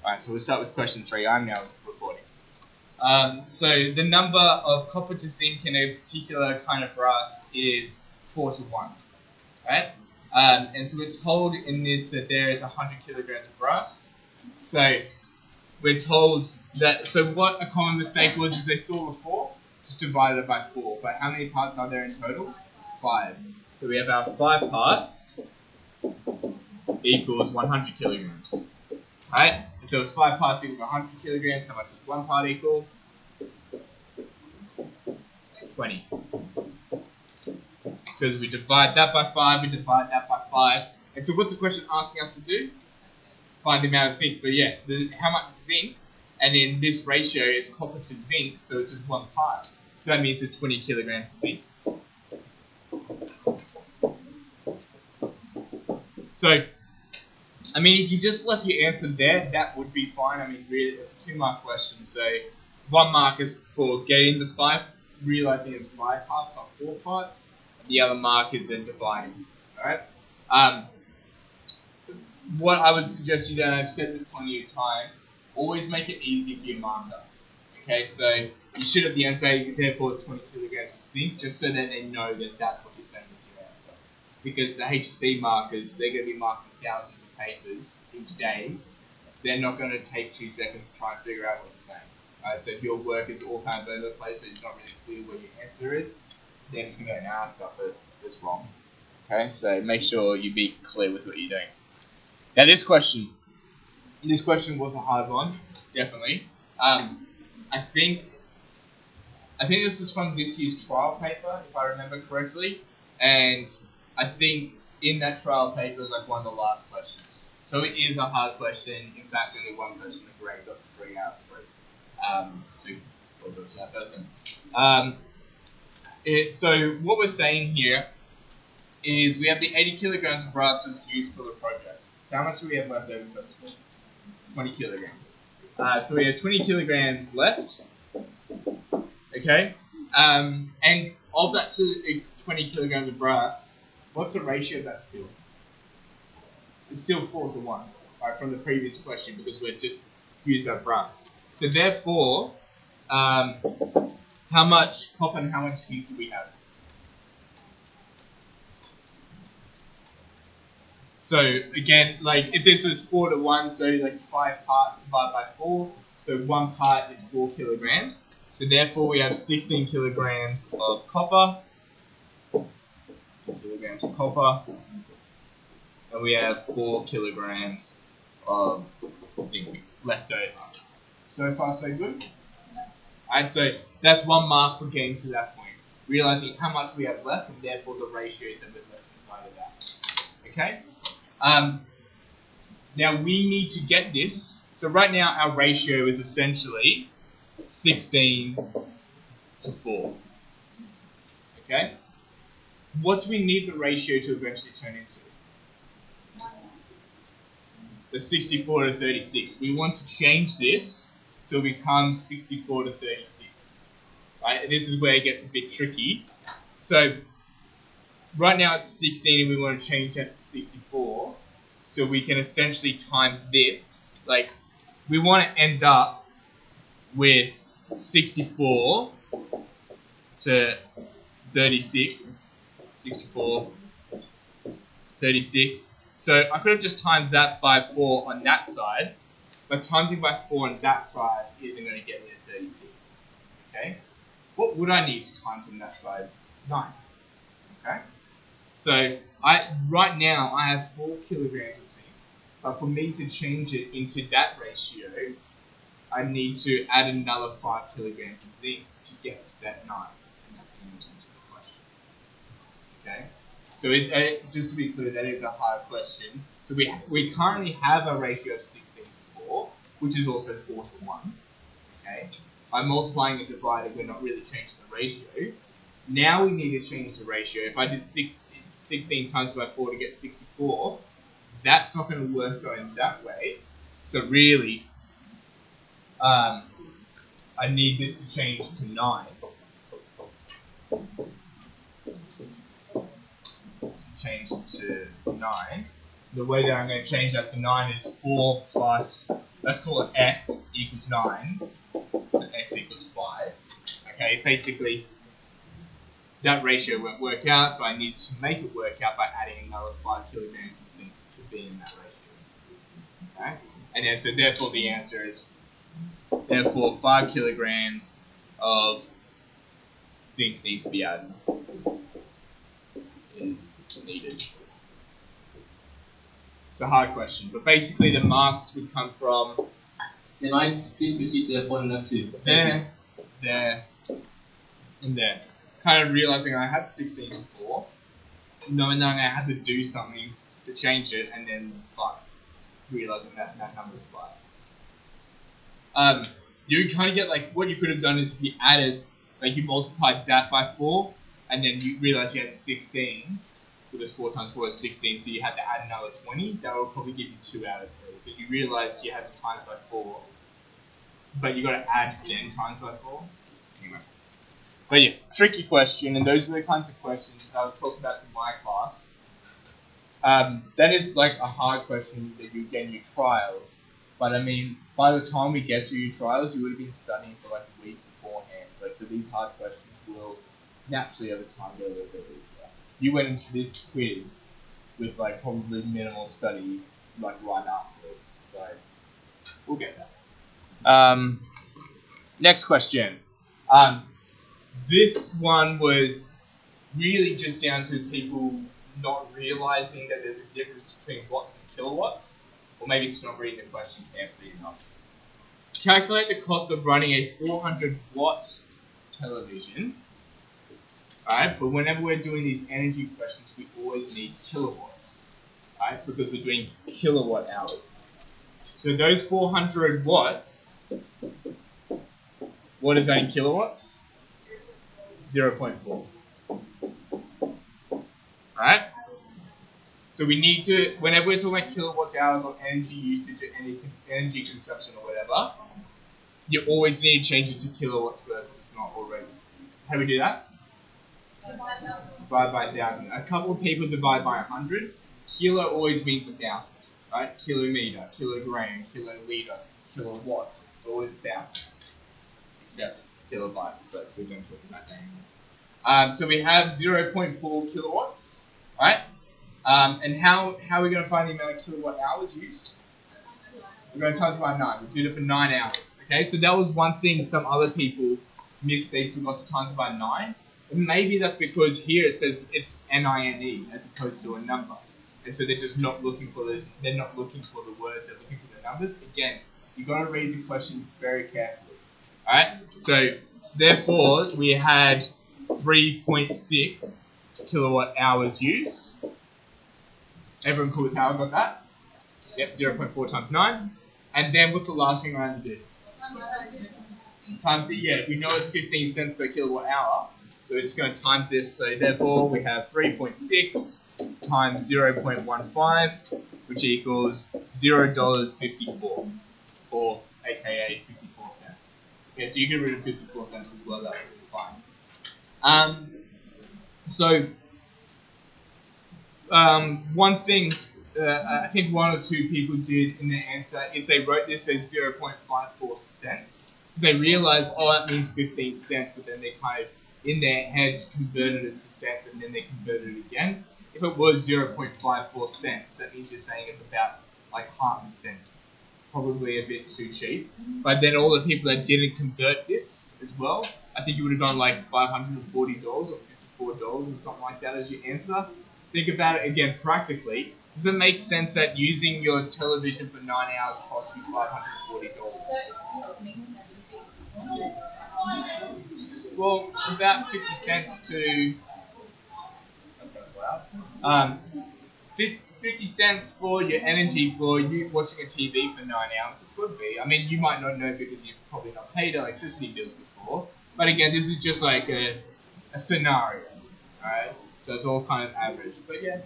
Alright, so we'll start with question 3. I'm now recording. So the number of copper to zinc in a particular kind of brass is 4 to 1. Right? And so we're told in this that there is 100 kilograms of brass. So we're told that, so what a common mistake was is they saw the 4, just divided it by 4. But how many parts are there in total? 5. So we have our 5 parts equals 100 kilograms. Right? And so if 5 parts equals 100 kilograms, how much does 1 part equal? 20. Because we divide that by 5, we divide that by 5. And so what's the question asking us to do? Find the amount of zinc. So yeah, how much zinc, and in this ratio is copper to zinc, so it's just 1 part. So that means it's 20 kilograms of zinc. So, I mean, if you just left your answer there, that would be fine. I mean, really, it's a 2-mark question. So 1 mark is for getting the 5, realizing it's 5 parts, not 4 parts. The other mark is then dividing. Alright? What I would suggest you do, and I've said this plenty of times, always make it easy for your marker. Okay, so you should at the end say, therefore it's 20 kilograms of zinc, just so that they know that that's what you're saying is your answer. Because the HC markers, they're going to be marking thousands of papers each day. They're not going to take 2 seconds to try and figure out what you're saying. So if your work is all kind of over the place, so it's not really clear what your answer is, then it's going to go, nah, stuff that's wrong. Okay, so make sure you be clear with what you're doing. Now this question was a hard one, definitely. I think this is from this year's trial paper, if I remember correctly, and I think in that trial paper was like one of the last questions. So it is a hard question. In fact, only one person in the grade got 3 out of 3. So well done to that person. So what we're saying here is we have the 80 kilograms of brass was used for the project. So how much do we have left over first of all? 20 kilograms. So we have 20 kilograms left. Okay. And of that 20 kilograms of brass, what's the ratio of that still? It's still 4 to 1, right, from the previous question, because we've just used our brass. So therefore, how much copper and how much zinc do we have? So again, like if this was 4 to 1, so like 5 parts divided by 4, so 1 part is 4 kilograms. So therefore we have 16 kilograms of copper, and we have 4 kilograms of zinc left over. So far so good? Alright, so that's 1 mark for getting to that point. Realizing how much we have left, and therefore the ratios have been left inside of that. Okay? Now we need to get this. So right now our ratio is essentially 16 to 4. Okay? What do we need the ratio to eventually turn into? The 64 to 36. We want to change this so it becomes 64 to 36. Right? This is where it gets a bit tricky. So right now it's 16 and we want to change that to 64. So we can essentially times this. Like, we want to end up with 64 to 36. 64 to 36. So I could have just times that by 4 on that side, but timesing by 4 on that side isn't going to get me to 36. Okay? What would I need to times on that side? 9. Okay? So right now I have 4 kilograms of zinc, but for me to change it into that ratio, I need to add another 5 kilograms of zinc to get to that 9. And that's the answer to the question. Okay? So just to be clear, that is a hard question. So we currently have a ratio of 16 to 4, which is also 4 to 1. Okay? By multiplying and dividing, we're not really changing the ratio. Now we need to change the ratio. If I did 16 times by 4 to get 64, that's not going to work going that way. So really, I need this to change to 9. Change to 9. The way that I'm going to change that to 9 is 4 plus let's call it x equals 9, so x equals 5. Okay, basically that ratio won't work out, so I need to make it work out by adding another 5 kilograms of zinc to be in that ratio. Okay, and then so therefore the answer is 5 kilograms of zinc needs to be added. Is needed. It's a hard question, but basically the marks would come from. Then please proceed to F1 and F2. There, and there. Kind of realizing I had 16 before, knowing that I had to do something to change it, and then 5. Realizing that number is 5. You kind of get like what you could have done is if you added, like you multiplied that by 4, and then you realize you had 16. Because 4 times 4 is 16, so you had to add another 20. That will probably give you 2 out of 3 because you realized you had to times by 4, but you got to add 10 times by 4. Anyway. But yeah, tricky question, and those are the kinds of questions that I was talking about in my class. That is like a hard question that you get in your trials. But I mean, by the time we get to your trials, you would have been studying for like weeks beforehand. But so these hard questions will naturally over time get a little bit easier. You went into this quiz with like probably minimal study like right afterwards. So we'll get that. Next question. This one was really just down to people not realizing that there's a difference between watts and kilowatts, or maybe just not reading the question carefully enough. Calculate the cost of running a 400 watt television. Alright, but whenever we're doing these energy questions, we always need kilowatts. Alright, because we're doing kilowatt hours. So those 400 watts, what is that in kilowatts? 0.4. Alright? So we need to, whenever we're talking about kilowatt hours or energy usage or energy consumption or whatever, you always need to change it to kilowatts first if it's not already. How do we do that? Divide by 1,000. A couple of people divide by 100. Kilo always means 1,000, right? Kilometer, kilogram, kiloliter, kilowatt. It's always 1,000, except kilobytes, but we don't talk about that anymore. So we have 0.4 kilowatts, right? And how are we going to find the amount of kilowatt hours used? We're going to times by 9. We did it for 9 hours. Okay, so that was one thing some other people missed. They forgot to times by 9. And maybe that's because here it says it's NINE as opposed to a number. And so they're just not looking for those. They're not looking for the words. They're looking for the numbers. Again, you've got to read the question very carefully. All right. So therefore, we had 3.6 kilowatt hours used. Everyone cool with how I got that? Yep, 0.4 times 9. And then what's the last thing I have to do? Times it, yeah, we know it's 15 cents per kilowatt hour. So we're just going to times this. So therefore, we have 3.6 times 0.15, which equals $0.54, or aka 54 cents. Yeah, so you get rid of 54 cents as well. That would be fine. One thing I think one or two people did in their answer is they wrote this as 0.54 cents because they realized, oh, that means 15 cents, but then they kind of in their heads converted it to cents and then they converted it again. If it was 0.54 cents, that means you're saying it's about like half a cent. Probably a bit too cheap. But then all the people that didn't convert this as well, I think you would have gone like $540 or $54 or something like that as your answer. Think about it again practically. Does it make sense that using your television for 9 hours costs you $540? Well, about 50 cents to... That sounds loud. 50 cents for your energy for you watching a TV for 9 hours. It could be. I mean, you might not know because you've probably not paid electricity bills before. But again, this is just like a scenario. Alright? So it's all kind of average. But yeah.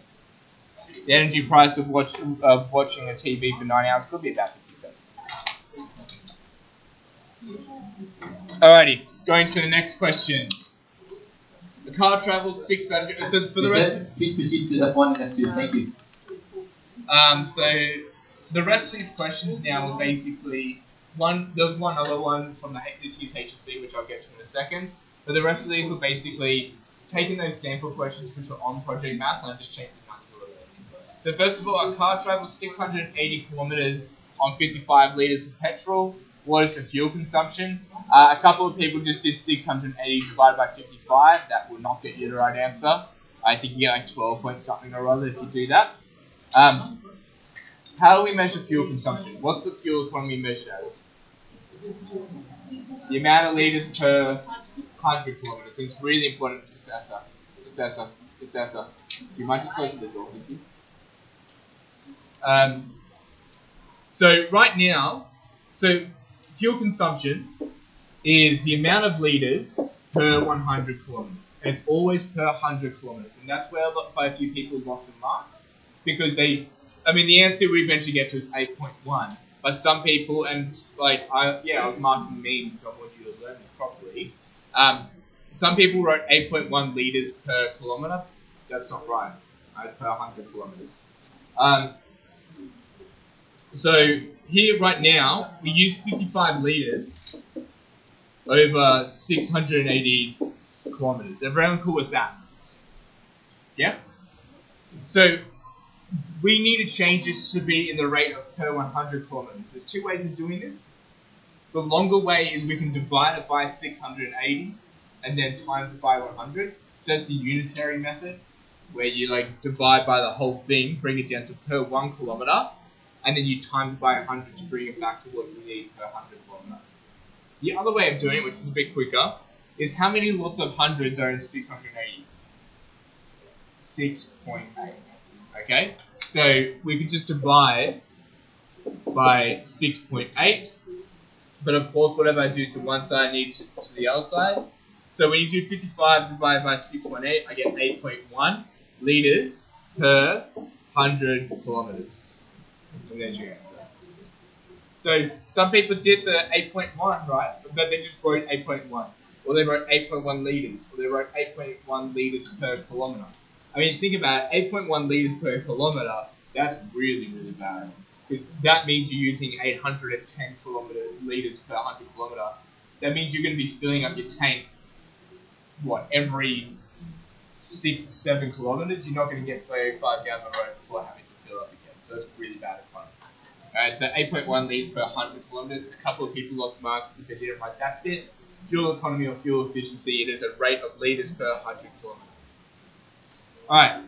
The energy price of watching a TV for 9 hours could be about 50 cents. Alrighty, going to the next question. The car travels 600. So for the rest, please proceed to F1 and F2. Thank you. the rest of these questions now are basically one. There was one other one from this year's HSC, which I'll get to in a second. But the rest of these were basically taking those sample questions which are on Project Math and I just changed the numbers a little bit. So first of all, a car travels 680 kilometers on 55 liters of petrol. What is the fuel consumption? A couple of people just did 680 divided by 55. That will not get you the right answer. I think you get like 12 point something or other if you do that. How do we measure fuel consumption? What's the fuel economy measured as? The amount of liters per 100 kilometers. So it's really important. Just Estessa. Do you mind just closing the door? Thank you. So right now, fuel consumption is the amount of liters per 100 kilometers. And it's always per 100 kilometers. And that's where quite a few people lost the mark. Because the answer we eventually get to is 8.1. But some people, and I was marking memes, so I want you to learn this properly. Some people wrote 8.1 liters per kilometer. That's not right. It's per 100 kilometers. So here right now, we use 55 liters over 680 kilometers. Everyone cool with that? Yeah? So we need to change this to be in the rate of per 100 kilometers. There's two ways of doing this. The longer way is we can divide it by 680 and then times it by 100. So that's the unitary method, where you divide by the whole thing, bring it down to per 1 kilometer, and then you times it by 100 to bring it back to what you need per 100 kilometer. The other way of doing it, which is a bit quicker, is how many lots of hundreds are in 680? 6.8. Okay? So we could just divide by 6.8. But of course, whatever I do to one side, I need to the other side. So when you do 55 divided by 6.8, I get 8.1 liters per 100 kilometers. And there's your answer. So some people did the 8.1, right? But they just wrote 8.1. Or they wrote 8.1 liters. Or they wrote 8.1 liters per kilometer. I mean, think about it. 8.1 liters per kilometer, that's really, really bad. Because that means you're using 810 liters per 100 kilometer. That means you're going to be filling up your tank, every 6 or 7 kilometers? You're not going to get very far down the road before having to fill up again. So that's really bad economy. Alright, so 8.1 liters per 100 kilometers. A couple of people lost marks because they didn't write that bit. Fuel economy or fuel efficiency, it is a rate of liters per 100 kilometers. Alright,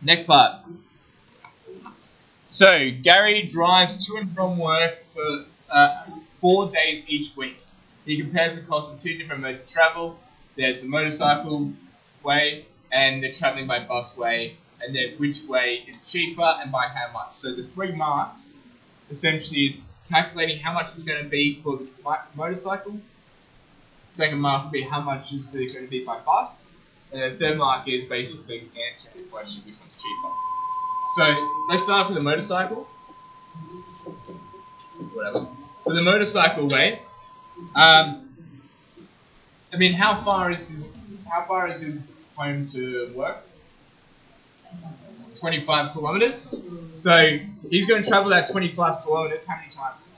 next part. So, Gary drives to and from work for 4 days each week. He compares the cost of 2 different modes of travel. There's the motorcycle way, and the travelling by bus way, and then which way is cheaper and by how much. So the 3 marks essentially is calculating how much it's going to be for the motorcycle. Second mark would be how much is it going to be by bus. And the third mark is basically answering the question which one's cheaper. So let's start off with the motorcycle. Whatever. So the motorcycle way. How far is his home to work? 25 kilometers. So he's going to travel that 25 kilometers how many times?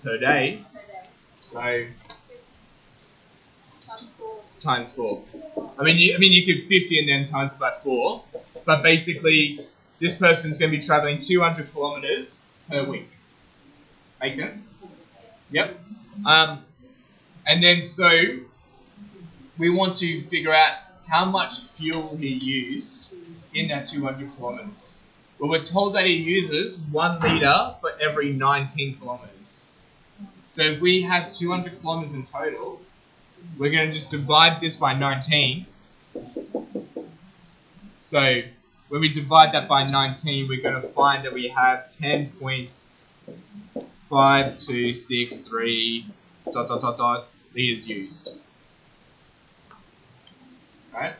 Per day. So times 4. You could 50 and then times it by 4. But basically, this person's going to be traveling 200 kilometers per week. Make sense? Yep. And then so we want to figure out how much fuel he used in that 200 kilometers. Well, we're told that he uses 1 litre for every 19 kilometers. So if we have 200 kilometers in total, we're going to just divide this by 19. So when we divide that by 19, we're going to find that we have 10.5263 ... liters used. Right?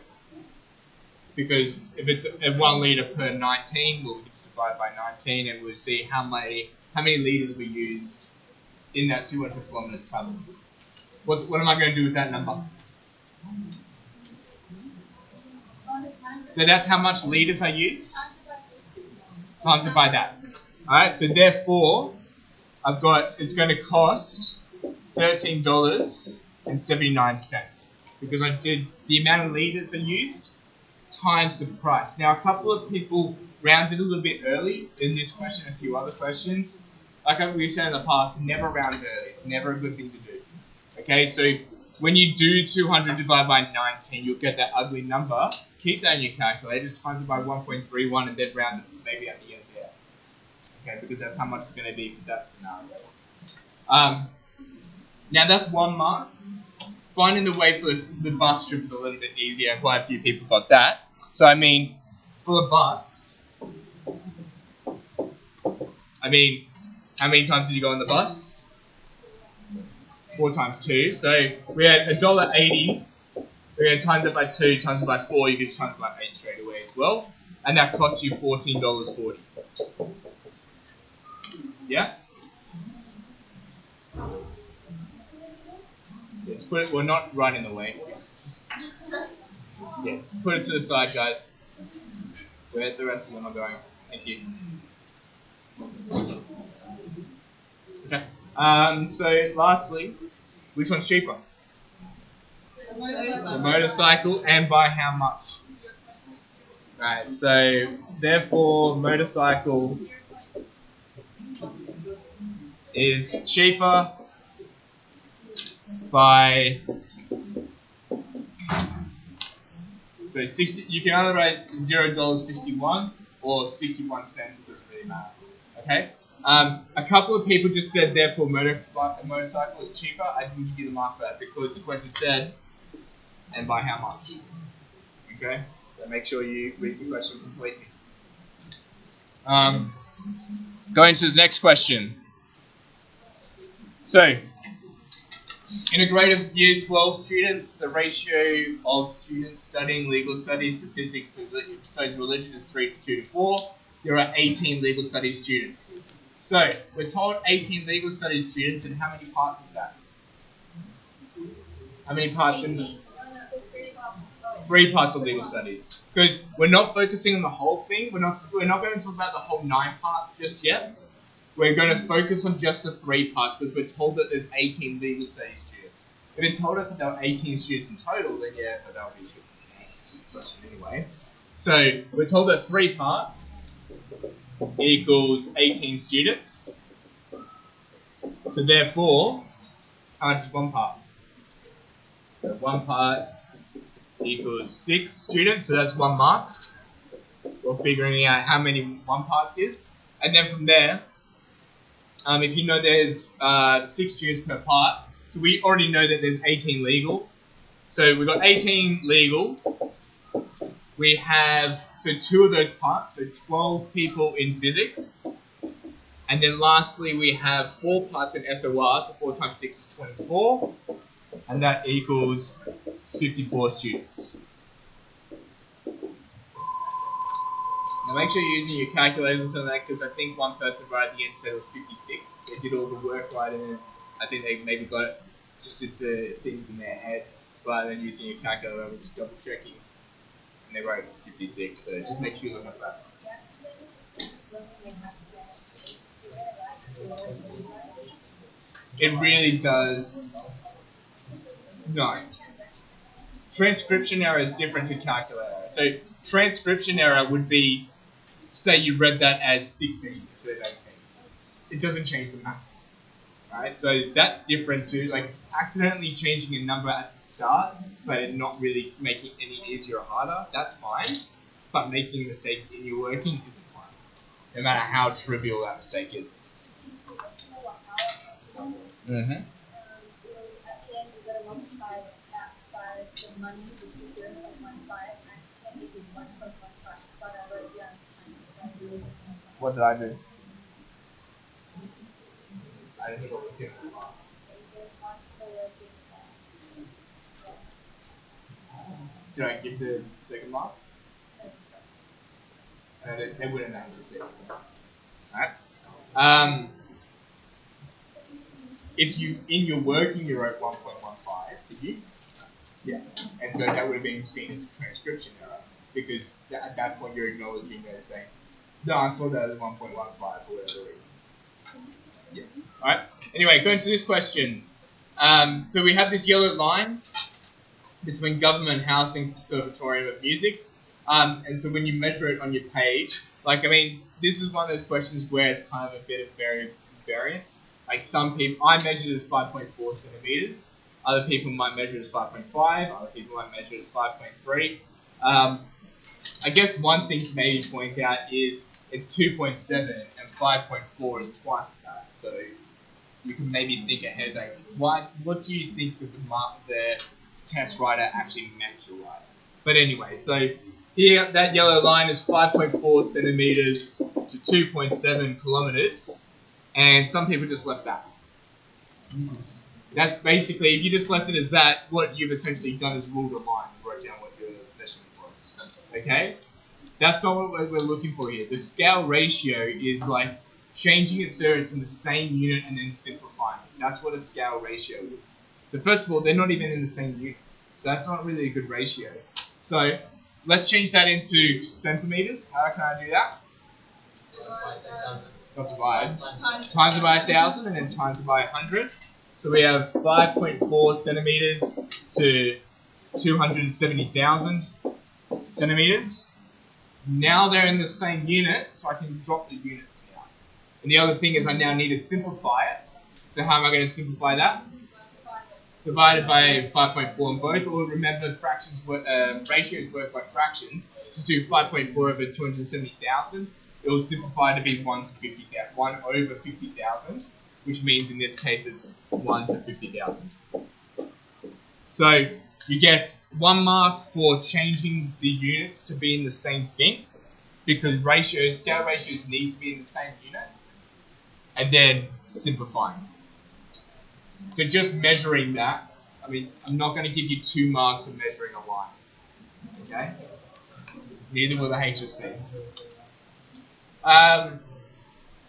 Because if it's 1 litre per 19, we'll just divide by 19 and we'll see how many liters we used in that 200 kilometers travel. What am I going to do with that number? So that's how much liters I used. times it by that. Alright, so therefore, I've got, it's going to cost $13.79 because I did the amount of litres I used times the price. Now, a couple of people rounded a little bit early in this question and a few other questions. Like we've said in the past, never round early. It's never a good thing to do. Okay, so when you do 200 divided by 19, you'll get that ugly number. Keep that in your calculator, just times it by 1.31 and then round it maybe at the end there. Okay, because that's how much it's going to be for that scenario. Now that's 1 mark. Finding the way for the bus trip is a little bit easier. Quite a few people got that. So I mean, for the bus, how many times did you go on the bus? 4 times 2. So we had $1.80. We're going to times it by 2, times it by 4. You can times it by 8 straight away as well. And that costs you $14.40. Yeah? Let's put it, we're not right in the way. Yeah, let's put it to the side, guys. Where the rest of them are going. Thank you. Okay. So lastly, which one's cheaper? The motorcycle, and by how much? Right, so therefore motorcycle is cheaper by, so 60. You can either write $0.61 or 61 cents. It doesn't really matter. Okay. A couple of people just said therefore motorcycle is cheaper. I didn't give you the mark for that because the question said, and by how much? Okay. So make sure you read the question completely. Going to the next question. So, in a grade of Year 12 students, the ratio of students studying legal studies to physics to religion is 2 to 4. There are 18 legal studies students. So, we're told 18 legal studies students, and how many parts is that? How many parts in the... 3 parts of legal studies. Because we're not focusing on the whole thing. We're not going to talk about the whole 9 parts just yet. We're going to focus on just the 3 parts because we're told that there's 18 legal studies students. If it told us that there were 18 students in total, then yeah, but that would be a question anyway. So we're told that 3 parts equals 18 students. So therefore, how much is 1 part? So 1 part equals 6 students, so that's 1 mark. We're figuring out how many 1 parts is. And then from there, if you know there's 6 students per part, so we already know that there's 18 legal. So we've got 18 legal. We have, so 2 of those parts, so 12 people in physics. And then lastly, we have 4 parts in SOR, so 4 times 6 is 24. And that equals 54 students. Now make sure you're using your calculators on that because I think one person right at the end said it was 56. They did all the work right and I think they maybe got it, just did the things in their head rather than using your calculator, just double checking. And they wrote 56, so just make sure you look at that. It really does. No. Transcription error is different to calculator error. So transcription error would be, say you read that as 16 instead of 18. It doesn't change the maths. Right? So that's different to like accidentally changing a number at the start, but it not really making it any easier or harder. That's fine. But making a mistake in your working isn't fine. No matter how trivial that mistake is. Mm-hmm. What did I do? I didn't know what we did. Did I give the second mark? They wouldn't have to say it. Alright. If you, in your working, you wrote 1.15, did you? Yeah. And so that would have been seen as a transcription error because at that point you're acknowledging their thing. No, I saw that as 1.15 for whatever reason. Yeah. Alright. Anyway, going to this question. So we have this yellow line between government, housing, conservatorium of music. And so when you measure it on your page, like, I mean, this is one of those questions where it's kind of a bit of variance. Like some people, I measured it as 5.4 centimeters. Other people might measure it as 5.5. Other people might measure it as 5.3. I guess one thing to maybe point out is it's 2.7 and 5.4 is twice that. So you can maybe think ahead, like, what do you think that the test writer actually meant to write? But anyway, so here that yellow line is 5.4 centimeters to 2.7 kilometers, and some people just left that. That's basically, if you just left it as that, what you've essentially done is ruled a line and wrote down what your measurement was. Okay? That's not what we're looking for here. The scale ratio is like changing its surface from the same unit and then simplifying it. That's what a scale ratio is. So first of all, they're not even in the same units. So that's not really a good ratio. So let's change that into centimeters. How can I do that? Not divide. Times it by 1,000 and then times it by 100. So we have 5.4 centimeters to 270,000 centimeters. Now they're in the same unit, so I can drop the units now. And the other thing is I now need to simplify it. So how am I going to simplify that? Divided by 5.4 on both, or remember fractions ratios work like fractions. Just do 5.4 over 270,000. It will simplify to be 1 over 50,000, which means in this case it's 1 to 50,000. So you get 1 mark for changing the units to be in the same thing, because scale ratios need to be in the same unit, and then simplifying. So just measuring that, I mean, I'm not going to give you 2 marks for measuring a line. Okay? Neither will the HSC.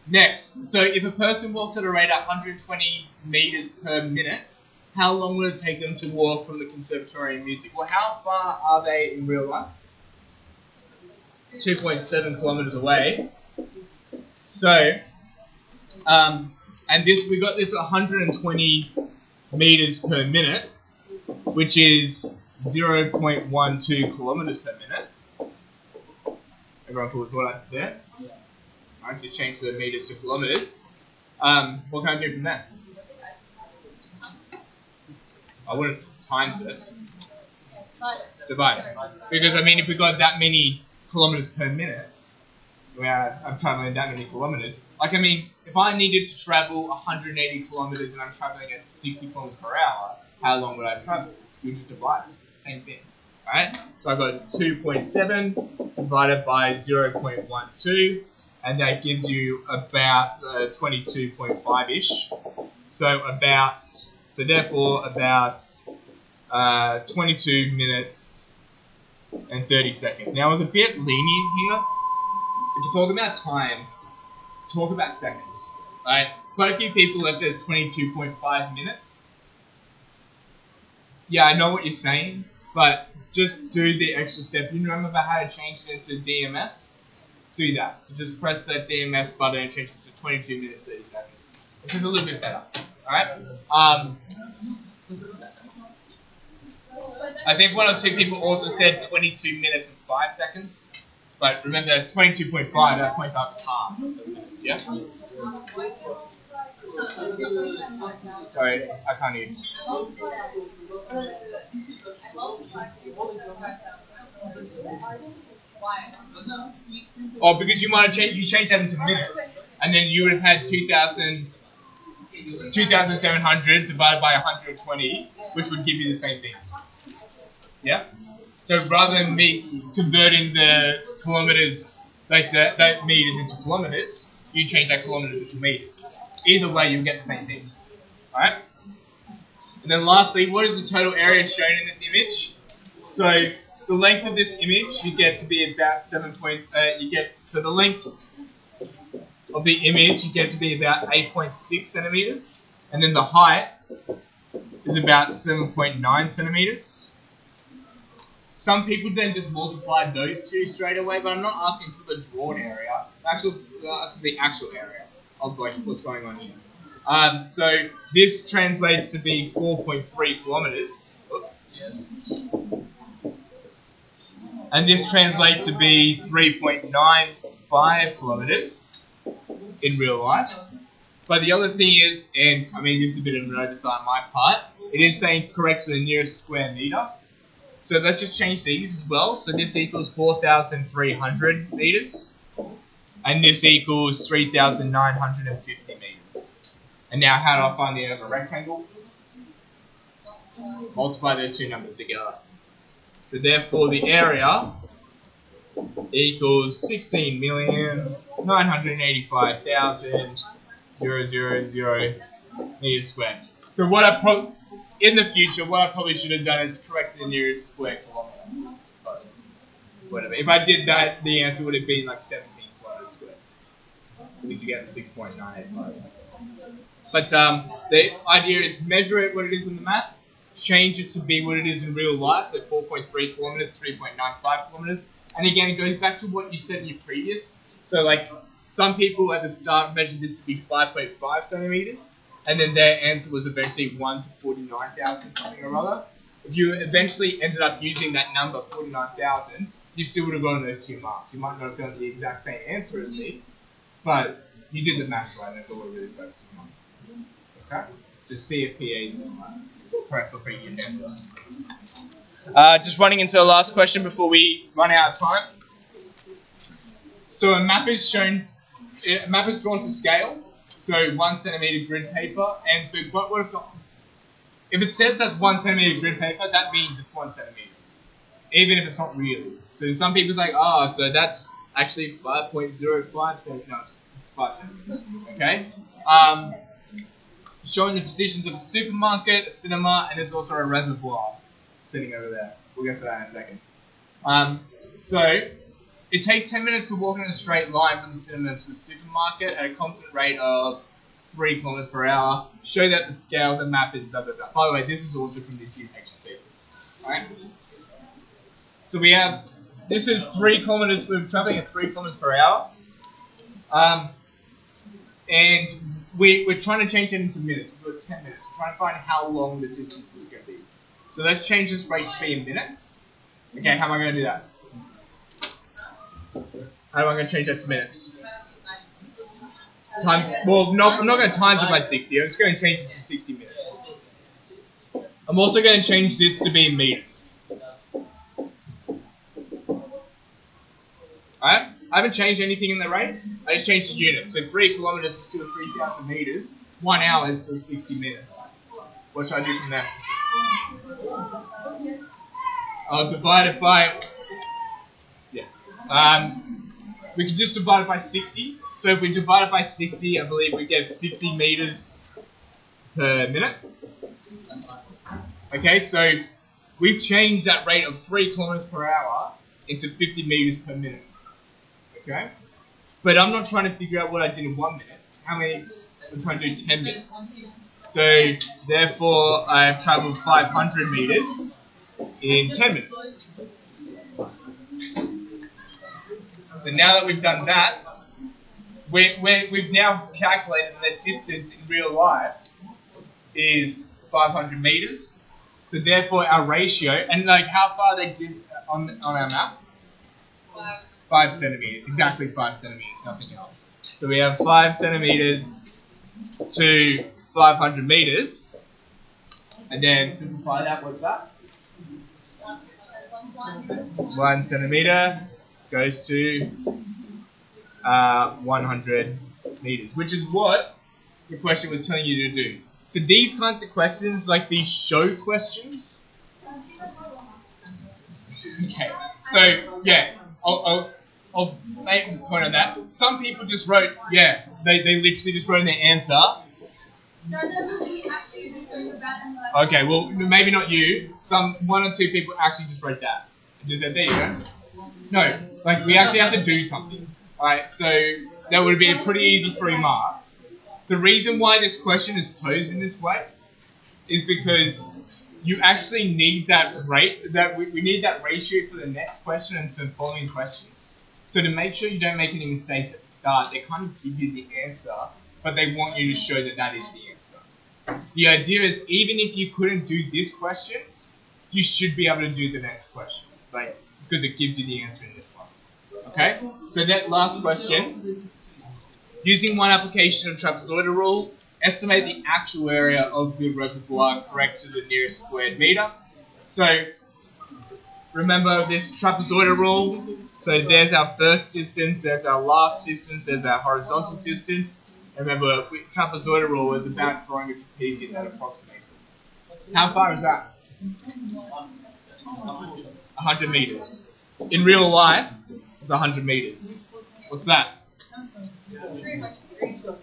Next, so if a person walks at a rate of 120 meters per minute, how long will it take them to walk from the Conservatory of Music? Well, how far are they in real life? 2.7 kilometers away. So, and we got this 120 meters per minute, which is 0.12 kilometers per minute. Everyone cool with what I did there? Alright, just change the meters to kilometers. What can I do from that? I wouldn't times it. Divide it. Because, I mean, if we got that many kilometers per minute, where I'm traveling that many kilometers, like, I mean, if I needed to travel 180 kilometers and I'm traveling at 60 kilometers per hour, how long would I travel? You just divide it. Same thing. Alright? So I've got 2.7 divided by 0.12, and that gives you about 22.5-ish. So therefore about 22 minutes and 30 seconds. Now I was a bit lenient here. If you talk about time, talk about seconds. Right? Quite a few people left it as 22.5 minutes. Yeah, I know what you're saying, but just do the extra step. You remember how to change it into DMS? Do that. So just press that DMS button and change it to 22 minutes 30 seconds. Which is a little bit better. Alright? I think 1 or 2 people also said 22 minutes and 5 seconds. But remember, 22.5, that 0.5 is half. Yeah? Sorry, I can't hear you. Oh, because you might have changed that into minutes, and then you would have had 2,700 divided by 120, which would give you the same thing. Yeah? So rather than me converting the kilometers, like that meters into kilometers, you change that kilometers into meters. Either way, you'll get the same thing. Alright? And then lastly, what is the total area shown in this image? So the length of this image, you get to be about so the length of the image, you get to be about 8.6 centimeters. And then the height is about 7.9 centimeters. Some people then just multiply those two straight away, but I'm not asking for the drawn area. I'm asking for the actual area of like what's going on here. So this translates to be 4.3 kilometers. Oops. Yes. And this translates to be 3.95 kilometers in real life. But the other thing is, and I mean this is a bit of an oversight on my part, it is saying correct to the nearest square meter. So let's just change these as well. So this equals 4,300 meters. And this equals 3,950 meters. And now how do I find the area of a rectangle? Multiply those two numbers together. So therefore the area equals 16,985,000 meters squared. So what in the future, what I probably should have done is correct the nearest square kilometer. But whatever. If I did that, the answer would have been like 17 kilometers squared. Because you get 6.985. But the idea is measure it what it is in the map, change it to be what it is in real life, so 4.3 kilometers, 3.95 kilometers. And again, it goes back to what you said in your previous. So like some people at the start measured this to be 5.5 centimeters, and then their answer was eventually 1 to 49,000 something or other. If you eventually ended up using that number, 49,000, you still would have gotten those 2 marks. You might not have gotten the exact same answer as me, but you did the maths right. That's all we're really focusing on. Okay? So CFPA is correct for previous answer. Just running into the last question before we run out of time. So a map is shown. A map is drawn to scale. So 1 centimeter grid paper. And so what if it says that's 1 centimeter grid paper, that means it's 1 centimeters. Even if it's not really. So some people's like, oh, so that's actually 5.05 centimeters. No, it's 5 centimeters. Okay? Showing the positions of a supermarket, a cinema, and there's also a reservoir sitting over there. We'll get to that in a second. So it takes 10 minutes to walk in a straight line from the cinema to the supermarket at a constant rate of 3 kilometers per hour. Show that the scale, the map is blah, blah, blah. By the way, this is also from this year's HSC. Alright? So we have, this is 3 kilometers, we're traveling at 3 kilometers per hour. And we're trying to change it into minutes. We've got 10 minutes. We're trying to find how long the distance is going to be. So let's change this rate to be in minutes. Okay, how am I going to do that? How am I going to change that to minutes? Well, no, I'm not going to times it by 60. I'm just going to change it to 60 minutes. I'm also going to change this to be in meters. Alright? I haven't changed anything in the rate. I just changed the unit. So 3 kilometers is still 3,000 meters. 1 hour is still 60 minutes. What should I do from there? I'll divide it by... Yeah. We can just divide it by 60. So if we divide it by 60, I believe we get 50 meters per minute. Okay, so we've changed that rate of 3 kilometers per hour into 50 meters per minute. Okay? But I'm not trying to figure out what I did in 1 minute. How many? I'm trying to do 10 minutes. So, therefore, I've traveled 500 meters in 10 minutes. So now that we've done that, we've now calculated that the distance in real life is 500 meters. So therefore, our ratio, and like how far they on our map? 5 centimeters, exactly 5 centimeters, nothing else. So we have 5 centimeters to 500 meters, and then simplify that, what's that? 1 centimeter goes to 100 meters, which is what the question was telling you to do. So these kinds of questions, like these show questions. Okay, so yeah, I'll make a point on that. Some people just wrote, yeah, they literally just wrote their answer. Okay, well, maybe not you. 1 or 2 people actually just wrote that. And just said, there you go. No, like we actually have to do something. Alright, so that would have been a pretty easy 3 marks. The reason why this question is posed in this way is because you actually need that rate. We need that ratio for the next question and some following questions. So to make sure you don't make any mistakes at the start, they kind of give you the answer, but they want you to show that that is the answer. The idea is even if you couldn't do this question, you should be able to do the next question, like because it gives you the answer in this one. Okay, so that last question, using one application of trapezoidal rule, estimate the actual area of the reservoir correct to the nearest squared meter. So remember this trapezoidal rule. So there's our first distance, there's our last distance, there's our horizontal distance. Remember, trapezoidal rule is about drawing a trapezium that approximates it. How far is that? 100 meters. In real life, it's 100 meters. What's that?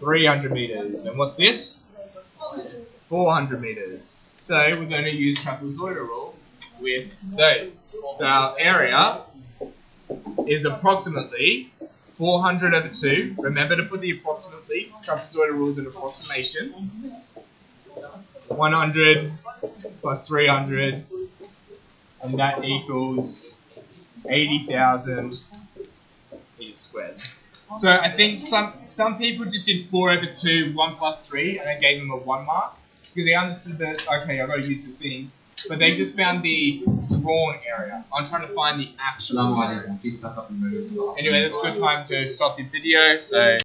300 meters. And what's this? 400 meters. So we're going to use trapezoidal rule with those. So our area is approximately 400 over 2. Remember to put the approximately. Trapezoidal rule is an approximation. 100 plus 300, and that equals 80,000 meters squared. So I think some people just did 4 over 2, 1 plus 3, and I gave them a 1 mark because they understood that, okay, I've got to use the things, but they just found the drawn area. I'm trying to find the actual area. Anyway, that's a good time to stop the video. So.